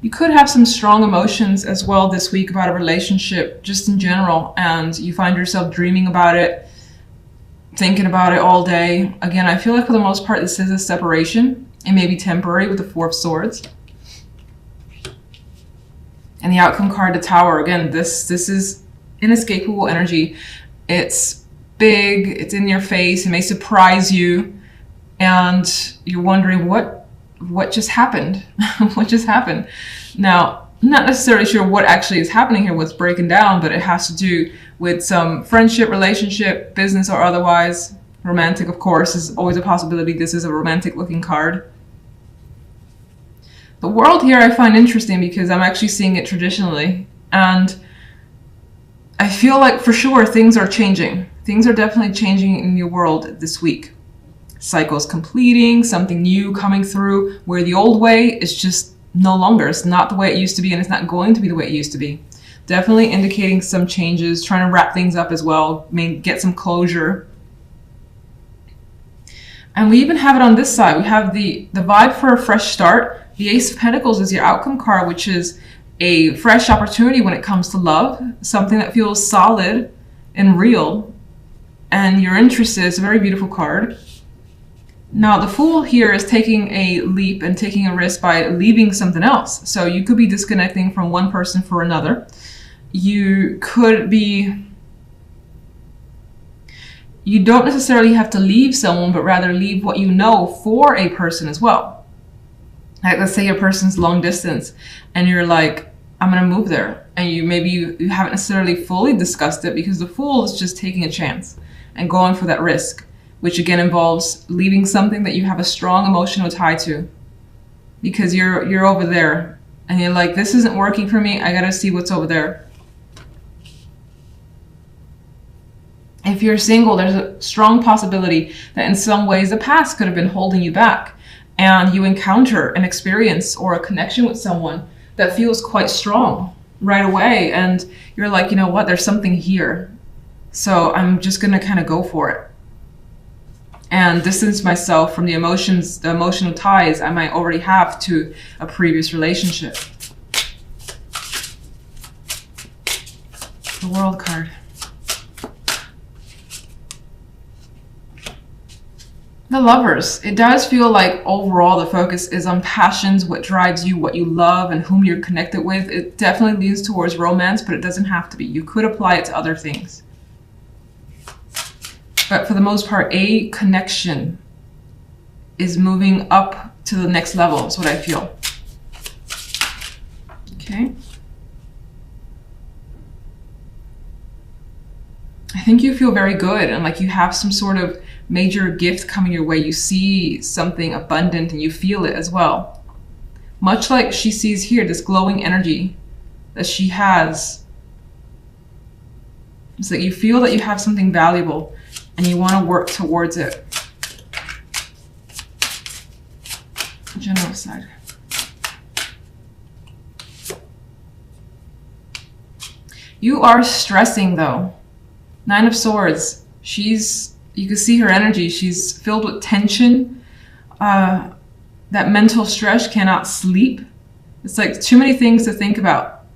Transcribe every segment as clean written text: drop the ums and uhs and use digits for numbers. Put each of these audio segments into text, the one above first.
You could have some strong emotions as well this week about a relationship, just in general, and you find yourself dreaming about it, thinking about it all day. Again, I feel like for the most part, this is a separation. It may be temporary with the Four of Swords. And the outcome card, the Tower. Again, this is inescapable energy. It's big, it's in your face, it may surprise you, and you're wondering what just happened? What just happened? Now, I'm not necessarily sure what actually is happening here, what's breaking down, but it has to do with some friendship, relationship, business, or otherwise. Romantic, of course, is always a possibility. This is a romantic looking card. The World here I find interesting because I'm actually seeing it traditionally, and I feel like for sure things are changing. Things are definitely changing in your world this week. Cycles completing, something new coming through, where the old way is just no longer. It's not the way it used to be, and it's not going to be the way it used to be. Definitely indicating some changes, trying to wrap things up as well, maybe get some closure. And we even have it on this side. We have the vibe for a fresh start. The Ace of Pentacles is your outcome card, which is a fresh opportunity when it comes to love, something that feels solid and real, and you're interested. It's a very beautiful card. Now, the Fool here is taking a leap and taking a risk by leaving something else. So you could be disconnecting from one person for another. You could be... You don't necessarily have to leave someone, but rather leave what you know for a person as well. Like, let's say your person's long distance and you're like, I'm gonna move there. And you haven't necessarily fully discussed it, because the Fool is just taking a chance and going for that risk, which again involves leaving something that you have a strong emotional tie to, because you're over there and you're like, this isn't working for me. I gotta see what's over there. If you're single, there's a strong possibility that in some ways the past could have been holding you back, and you encounter an experience or a connection with someone that feels quite strong right away, and you're like, you know what, there's something here, so I'm just gonna kind of go for it and distance myself from the emotions, the emotional ties I might already have to a previous relationship. The World card. The Lovers. It does feel like overall the focus is on passions, what drives you, what you love, and whom you're connected with. It definitely leans towards romance, but it doesn't have to be. You could apply it to other things. But for the most part, a connection is moving up to the next level, is what I feel. Okay. I think you feel very good, and like you have some sort of major gift coming your way. You see something abundant and you feel it as well. Much like she sees here, this glowing energy that she has. It's like you feel that you have something valuable and you want to work towards it. General side. You are stressing though. Nine of Swords. You can see her energy. She's filled with tension. That mental stress, cannot sleep. It's like too many things to think about.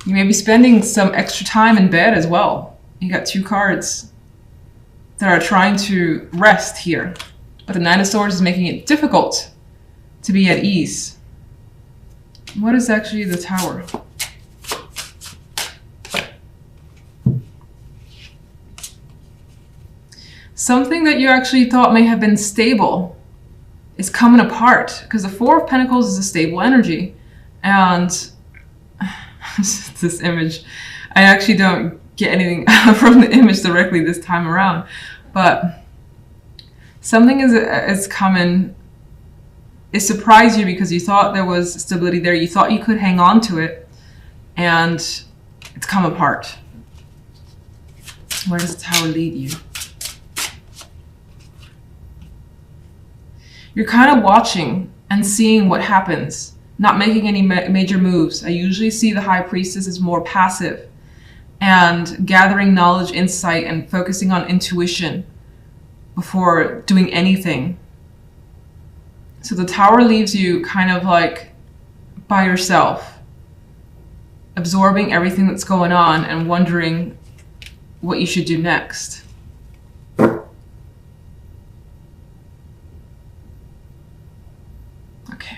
You may be spending some extra time in bed as well. You got two cards that are trying to rest here. But the Nine of Swords is making it difficult to be at ease. What is actually the Tower? Something that you actually thought may have been stable is coming apart, because the Four of Pentacles is a stable energy. And this image, I actually don't get anything from the image directly this time around, but something is coming. It surprised you because you thought there was stability there. You thought you could hang on to it, and it's come apart. Where does the Tower lead you? You're kind of watching and seeing what happens, not making any major moves. I usually see the High Priestess as more passive and gathering knowledge, insight, and focusing on intuition before doing anything. So the Tower leaves you kind of like by yourself, absorbing everything that's going on and wondering what you should do next. Okay,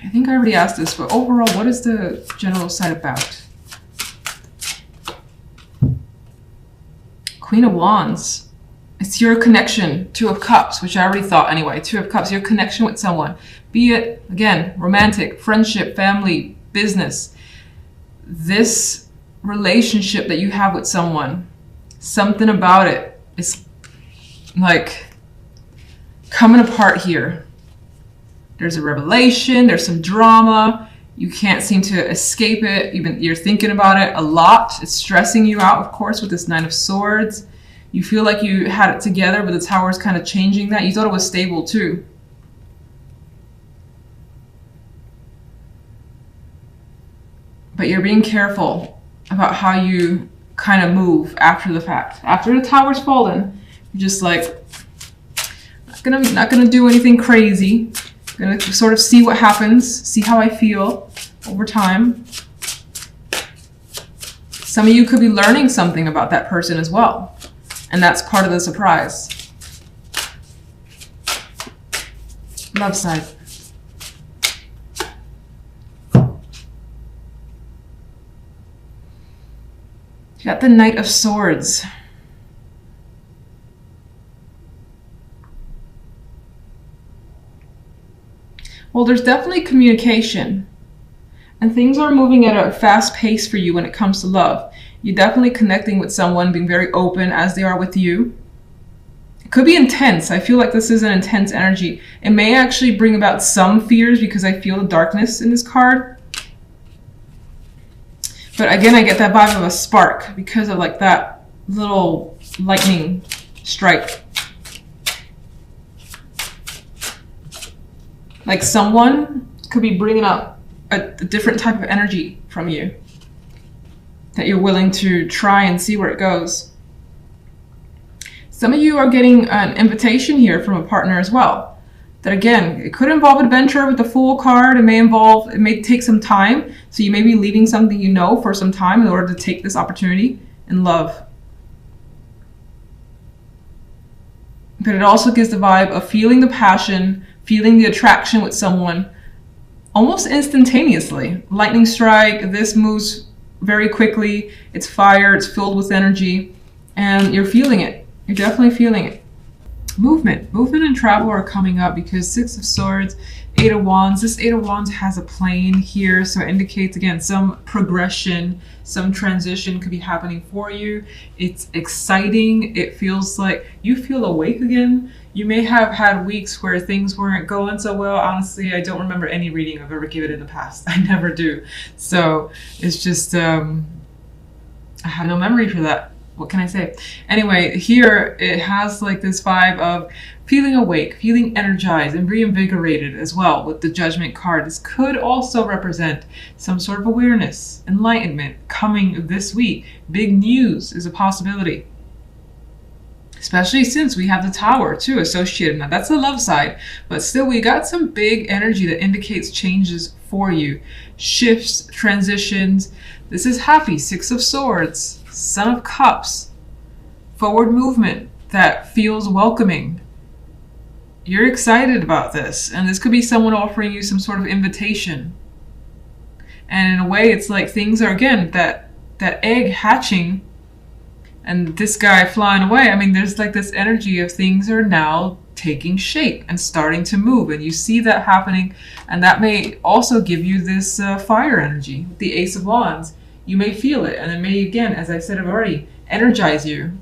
I think I already asked this, but overall, what is the general side about? Queen of Wands. It's your connection. Two of Cups, which I already thought anyway. Two of Cups, your connection with someone. Be it, again, romantic, friendship, family, business. This relationship that you have with someone, something about it is like coming apart here. There's a revelation, there's some drama. You can't seem to escape it. You're thinking about it a lot. It's stressing you out, of course, with this Nine of Swords. You feel like you had it together, but the Tower is kind of changing that. You thought it was stable too. But you're being careful about how you kind of move after the fact. After the Tower's fallen, you're just like, not gonna do anything crazy. Gonna sort of see what happens, see how I feel over time. Some of you could be learning something about that person as well. And that's part of the surprise. Love side. You got the Knight of Swords. Well, there's definitely communication. And things are moving at a fast pace for you when it comes to love. You're definitely connecting with someone, being very open as they are with you. It could be intense. I feel like this is an intense energy. It may actually bring about some fears because I feel the darkness in this card. But again, I get that vibe of a spark because of like that little lightning strike. Like someone could be bringing up a different type of energy from you that you're willing to try and see where it goes. Some of you are getting an invitation here from a partner as well. That again, it could involve adventure with the Fool card. It may take some time. So you may be leaving something you know for some time in order to take this opportunity in love. But it also gives the vibe of feeling the passion, feeling the attraction with someone almost instantaneously. Lightning strike, this moves very quickly. It's fire, it's filled with energy, and you're feeling it. You're definitely feeling it. Movement and travel are coming up because Six of Swords, Eight of Wands. This Eight of Wands has a plane here, so it indicates again some progression, some transition could be happening for you. It's exciting. It feels like you feel awake again. You may have had weeks where things weren't going so well. Honestly, I don't remember any reading I've ever given in the past. I never do. So it's just, I have no memory for that. What can I say? Anyway, here it has like this vibe of feeling awake, feeling energized and reinvigorated as well with the Judgment card. This could also represent some sort of awareness, enlightenment coming this week. Big news is a possibility. Especially since we have the Tower too associated. Now that's the love side, but still we got some big energy that indicates changes for you. Shifts, transitions. This is happy. Six of Swords, Son of Cups, forward movement that feels welcoming. You're excited about this, and this could be someone offering you some sort of invitation. And in a way, it's like things are, again, that egg hatching and this guy flying away. I mean, there's like this energy of things are now taking shape and starting to move, and you see that happening, and that may also give you this fire energy, the Ace of Wands. You may feel it, and it may, again, as I said already, energize you.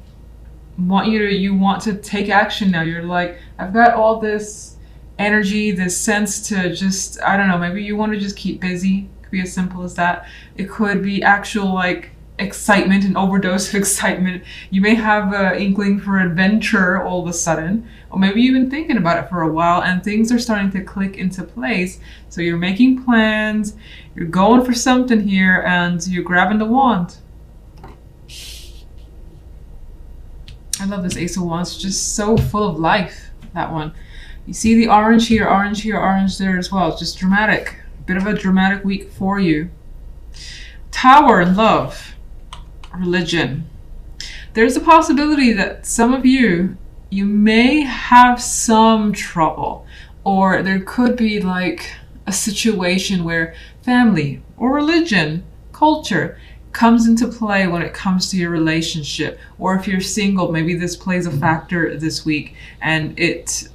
You want to take action now. You're like, I've got all this energy, this sense to just, I don't know, maybe you want to just keep busy. It could be as simple as that. It could be actual like excitement, an overdose of excitement. You may have an inkling for adventure all of a sudden, or maybe you've been thinking about it for a while and things are starting to click into place. So you're making plans, you're going for something here, and you're grabbing the wand. I love this Ace of Wands, just so full of life, that one. You see the orange here, orange here, orange there as well. It's just dramatic, bit of a dramatic week for you. Tower, love, religion. There's a possibility that some of you may have some trouble, or there could be like a situation where family or religion, culture comes into play when it comes to your relationship. Or if you're single, maybe this plays a factor this week and it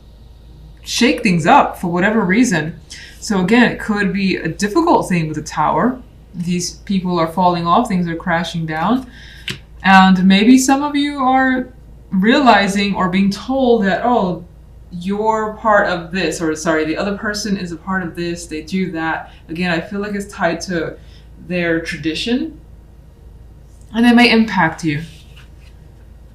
shake things up for whatever reason. So again, it could be a difficult thing with the Tower. These people are falling off, things are crashing down. And maybe some of you are realizing or being told that, oh, you're part of this, or sorry, the other person is a part of this, they do that. Again, I feel like it's tied to their tradition and it may impact you.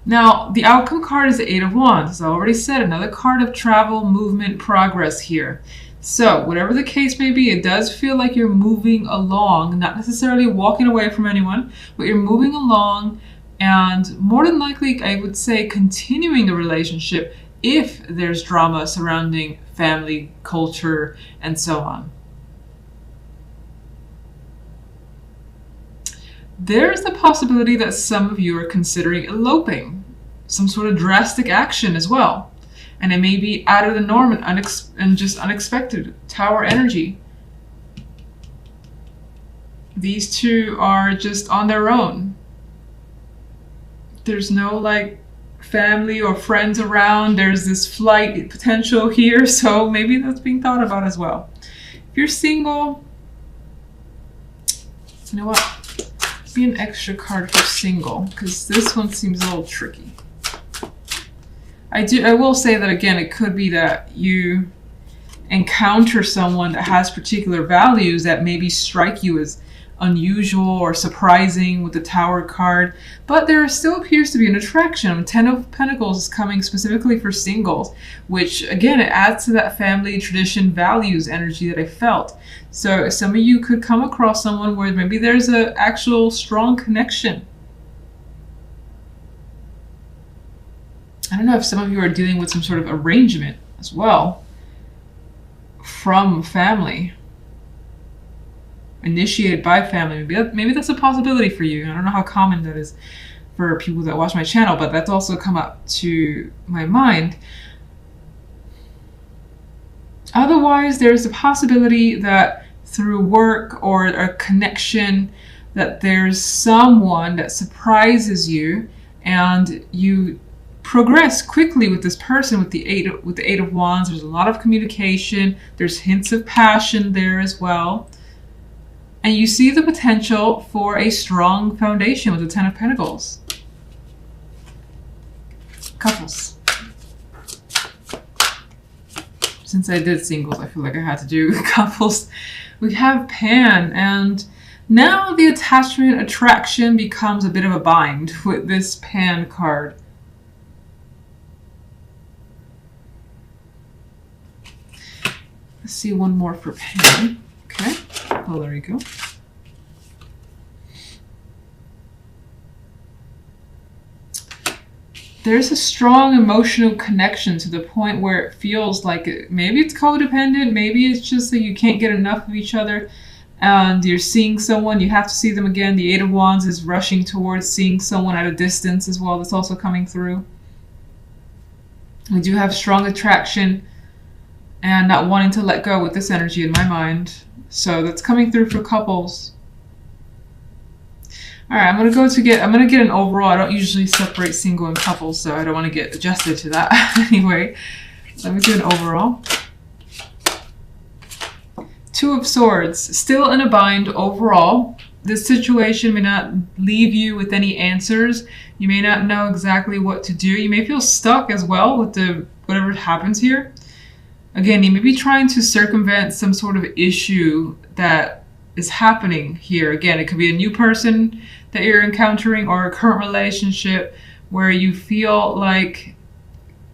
Now, the outcome card is the Eight of Wands. As I already said, another card of travel, movement, progress here. So, whatever the case may be, it does feel like you're moving along, not necessarily walking away from anyone, but you're moving along and more than likely, I would say, continuing the relationship if there's drama surrounding family, culture, and so on. There's the possibility that some of you are considering eloping, some sort of drastic action as well. And it may be out of the norm and just unexpected. Tower energy. These two are just on their own. There's no like family or friends around. There's this flight potential here, so maybe that's being thought about as well. If you're single, you know what? Be an extra card for single, because this one seems a little tricky. I will say that again, it could be that you encounter someone that has particular values that maybe strike you as unusual or surprising with the Tower card, but there still appears to be an attraction. Ten of Pentacles is coming specifically for singles, which again, it adds to that family tradition values energy that I felt. So some of you could come across someone where maybe there's an actual strong connection. I don't know if some of you are dealing with some sort of arrangement as well from family. Initiated by family. Maybe that's a possibility for you. I don't know how common that is for people that watch my channel, but that's also come up to my mind. Otherwise, there's a possibility that through work or a connection that there's someone that surprises you and you progress quickly with this person with the Eight of Wands. There's a lot of communication. There's hints of passion there as well. And you see the potential for a strong foundation with the Ten of Pentacles. Couples. Since I did singles, I feel like I had to do couples. We have Pan, and now the attachment attraction becomes a bit of a bind with this Pan card. Let's see one more for Pan. Okay. Oh, there you go. There's a strong emotional connection to the point where it feels like maybe it's codependent, maybe it's just that you can't get enough of each other and you're seeing someone, you have to see them again. The Eight of Wands is rushing towards seeing someone at a distance as well. That's also coming through. We do have strong attraction and not wanting to let go with this energy in my mind. So that's coming through for couples. All right, I'm gonna get an overall. I don't usually separate single and couples, so I don't want to get adjusted to that anyway. Let me do an overall. Two of Swords, still in a bind overall. This situation may not leave you with any answers. You may not know exactly what to do. You may feel stuck as well with whatever happens here. Again, you may be trying to circumvent some sort of issue that is happening here. Again, it could be a new person that you're encountering or a current relationship where you feel like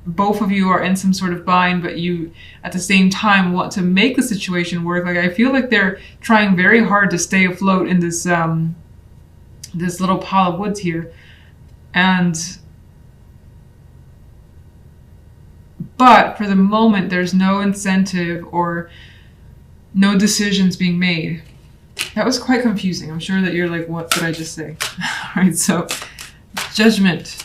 both of you are in some sort of bind, but you at the same time want to make the situation work. Like I feel like they're trying very hard to stay afloat in this this little pile of woods here. But for the moment, there's no incentive or no decisions being made. That was quite confusing. I'm sure that you're like, what did I just say? All right, so Judgment.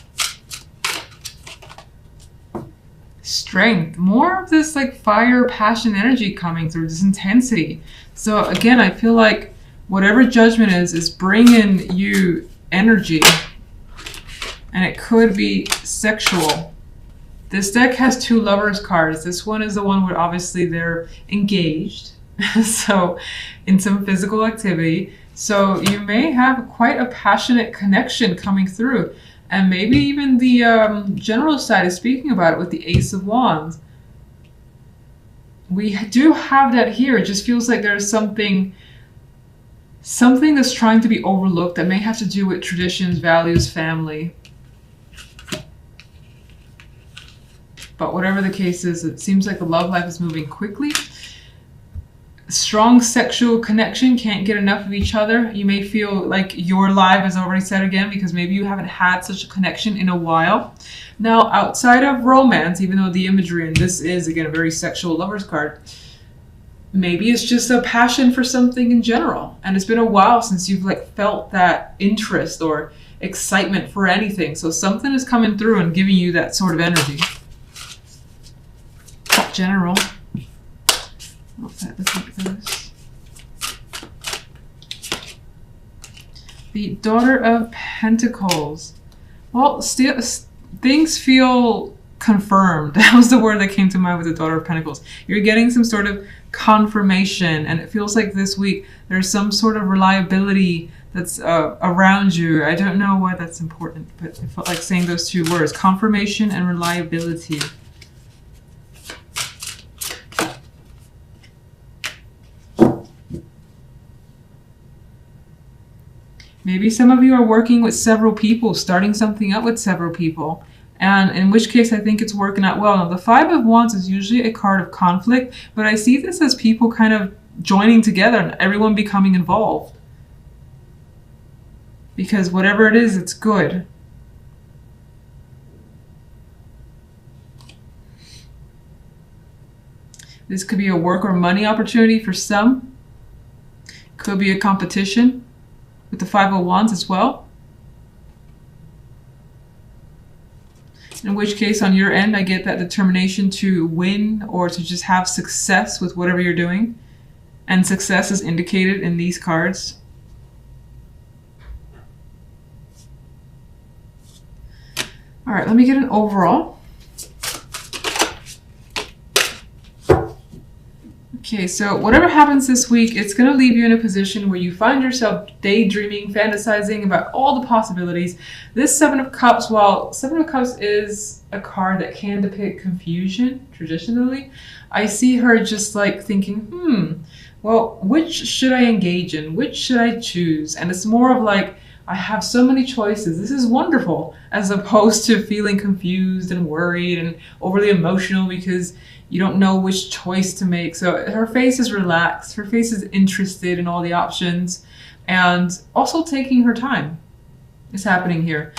Strength. More of this like fire, passion, energy coming through, this intensity. So again, I feel like whatever Judgment is bringing you energy. And it could be sexual. This deck has 2 Lovers cards. This one is the one where obviously they're engaged. So in some physical activity. So you may have quite a passionate connection coming through. And maybe even the general side is speaking about it with the Ace of Wands. We do have that here. It just feels like there's something that's trying to be overlooked that may have to do with traditions, values, family. But whatever the case is, it seems like the love life is moving quickly. Strong sexual connection, can't get enough of each other. You may feel like your life is already set again because maybe you haven't had such a connection in a while. Now, outside of romance, even though the imagery, and this is again a very sexual Lovers card, maybe it's just a passion for something in general. And it's been a while since you've like felt that interest or excitement for anything. So something is coming through and giving you that sort of energy. General. Let's look at this. The Daughter of Pentacles. Well, still, things feel confirmed. That was the word that came to mind with the Daughter of Pentacles. You're getting some sort of confirmation, and it feels like this week there's some sort of reliability that's around you. I don't know why that's important, but I felt like saying those 2 words, confirmation and reliability. Maybe some of you are working with several people, starting something up with several people. And in which case, I think it's working out well. Now, the 5 of Wands is usually a card of conflict, but I see this as people kind of joining together and everyone becoming involved. Because whatever it is, it's good. This could be a work or money opportunity for some. Could be a competition. With the 5 of Wands as well. In which case, on your end, I get that determination to win or to just have success with whatever you're doing. And success is indicated in these cards. All right, let me get an overall. Okay, so whatever happens this week, it's going to leave you in a position where you find yourself daydreaming, fantasizing about all the possibilities. This 7 of Cups, while 7 of Cups is a card that can depict confusion traditionally, I see her just like thinking, well, which should I engage in? Which should I choose? And it's more of like, I have so many choices. This is wonderful, as opposed to feeling confused and worried and overly emotional because you don't know which choice to make. So her face is relaxed. Her face is interested in all the options and also taking her time. It's happening here.